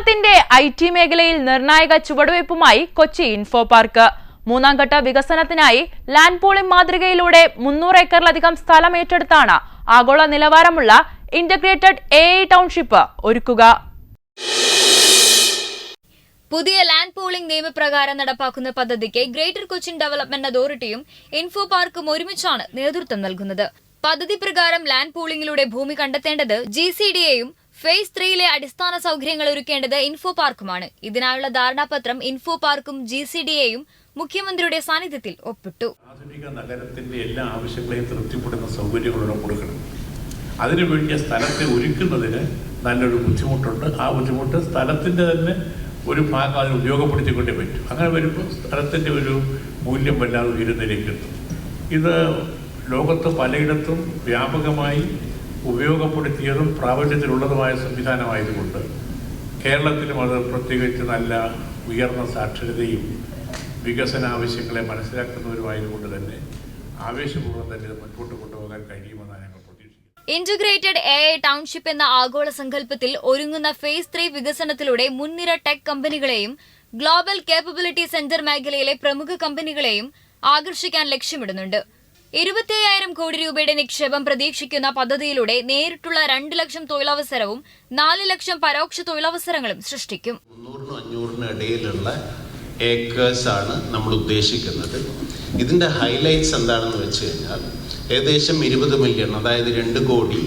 കേരളത്തിന്റെ IT മേഖലയിൽ നിർണായക ചുവടുവയ്പുമായി കൊച്ചി ഇൻഫോ പാർക്ക്. മൂന്നാം ഘട്ട വികസനത്തിനായി ലാൻഡ് പൂളിംഗ് മാതൃകയിലൂടെ 300 ഏക്കറിലധികം സ്ഥലം ഏറ്റെടുത്താണ് ആഗോള നിലവാരമുള്ള ഇന്റഗ്രേറ്റഡ് AI ടൗൺഷിപ്പ് ഒരുക്കുക. പുതിയ ലാൻഡ് പൂളിംഗ് നിയമപ്രകാരം നടപ്പാക്കുന്ന പദ്ധതിക്ക് ഗ്രേറ്റർ കൊച്ചിൻ ഡെവലപ്മെന്റ് അതോറിറ്റിയും ഇൻഫോ പാർക്കും ഒരുമിച്ചാണ് നേതൃത്വം നൽകുന്നത്. പദ്ധതി പ്രകാരം ലാൻഡ് പൂളിംഗിലൂടെ ഭൂമി കണ്ടെത്തേണ്ടത് GCDAയും ഫേസ് 3ലെ അടിസ്ഥാന സൗകര്യങ്ങൾ ഒരുക്കേണ്ടത് ഇൻഫോ പാർക്കുമാണ്. ഇതിനായുള്ള ധാരണാപത്രം ഇൻഫോ പാർക്കും GCDAയും മുഖ്യമന്ത്രിയുടെ സാന്നിധ്യത്തിൽ ഒപ്പിട്ടു. ആധുനിക നഗരത്തിന്റെ എല്ലാ ആവശ്യങ്ങളെയും തൃപ്തിപ്പെടുന്ന സൗകര്യങ്ങളോടെ കൊടുക്കണം. അതിനുവേണ്ടിയ സ്ഥലത്തെ ഒരുക്കുന്നതിന് നല്ലൊരു ബുദ്ധിമുട്ടുണ്ട്. ആ ബുദ്ധിമുട്ട് സ്ഥലത്തിന്റെ തന്നെ ഒരു ഭാഗം അതിന് ഉപയോഗപ്പെടുത്തിക്കൊണ്ടേ പറ്റും. അങ്ങനെ വരുമ്പോൾ സ്ഥലത്തിന്റെ ഒരു മൂല്യം വല്ലാതെ ഉയരുന്നതിലേക്ക് എത്തും. ഇത് ലോകത്ത് പലയിടത്തും വ്യാപകമായി ഉപയോഗപ്പെടുത്തിയതും പ്രാബല്യത്തിലുള്ളതുമായ സംവിധാനമായതുകൊണ്ട് കേരളത്തിലും അത് പ്രത്യേകിച്ച് നല്ല ഉയർന്ന സാക്ഷരതയും വികസന ആവശ്യങ്ങളെ മനസ്സിലാക്കുന്നവരുമായതുകൊണ്ട് തന്നെ ആവേശപൂർവ്വം തന്നെ മുൻപോട്ട് കൊണ്ടുപോകാൻ കഴിയുമെന്നാണ് ഞങ്ങൾ പ്രതീക്ഷിക്കുന്നത്. ഇന്റഗ്രേറ്റഡ് AI ടൗൺഷിപ്പ് എന്ന ആഗോള സങ്കല്പത്തിൽ ഒരുങ്ങുന്ന ഫേസ് 3 വികസനത്തിലൂടെ മുൻനിര ടെക് കമ്പനികളെയും ഗ്ലോബൽ കേപ്പബിലിറ്റി സെന്റർ മേഖലയിലെ പ്രമുഖ കമ്പനികളെയും ആകർഷിക്കാൻ ലക്ഷ്യമിടുന്നുണ്ട്. 25,000 കോടി രൂപയുടെ നിക്ഷേപം പ്രതീക്ഷിക്കുന്ന പദ്ധതിയിലൂടെ നേരിട്ടുള്ള 2 ലക്ഷം തൊഴിലവസരവും 4 ലക്ഷം പരോക്ഷ തൊഴിലവസരങ്ങളും സൃഷ്ടിക്കും. 300-500 ഇടയിലുള്ള ഏക്കേഴ്സ് ആണ് നമ്മൾ ഉദ്ദേശിക്കുന്നത്. ഇതിന്റെ ഹൈലൈറ്റ്സ് എന്താണെന്ന് വെച്ച് കഴിഞ്ഞാൽ ഏകദേശം 20 മില്യൺ, അതായത് 2 കോടി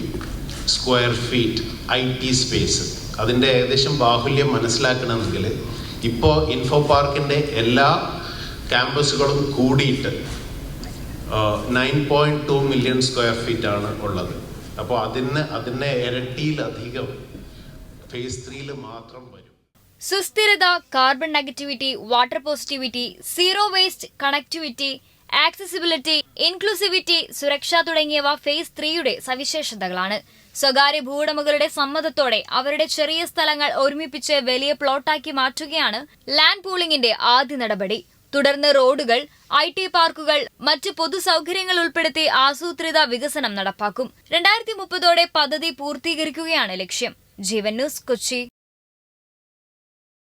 സ്ക്വയർ ഫീറ്റ് IT സ്പേസ്. അതിന്റെ ഏകദേശം ബാഹുല്യം മനസ്സിലാക്കണമെങ്കിൽ ഇപ്പോൾ ഇൻഫോ പാർക്കിന്റെ എല്ലാ ക്യാമ്പസുകളും കൂടിയിട്ട് 9.2 മില്യൺ സ്ക്വയർ ഫീറ്റ് ആണ് ഉള്ളത്. അപ്പോൾ അതിനെ ഇരട്ടിയിലധികം ഫേസ് 3ൽ മാത്രം വരും. സുസ്ഥിരത, carbon negativity, water positivity, zero waste, connectivity, accessibility, inclusivity, സുരക്ഷ തുടങ്ങിയവ ഫേസ് 3യുടെ സവിശേഷതകളാണ്. സ്വകാര്യ ഭൂവുടമകളുടെ സമ്മതത്തോടെ അവരുടെ ചെറിയ സ്ഥലങ്ങൾ ഒരുമിപ്പിച്ച് വലിയ പ്ലോട്ടാക്കി മാറ്റുകയാണ് ലാൻഡ് പൂളിംഗിന്റെ ആദ്യ നടപടി. തുടർന്ന് റോഡുകൾ, IT പാർക്കുകൾ, മറ്റ് പൊതു സൗകര്യങ്ങൾ ഉൾപ്പെടുത്തി ആസൂത്രിത വികസനം നടപ്പാക്കും. 2030ഓടെ പദ്ധതി പൂർത്തീകരിക്കുകയാണ് ലക്ഷ്യം. ജീവൻ ന്യൂസ്, കൊച്ചി.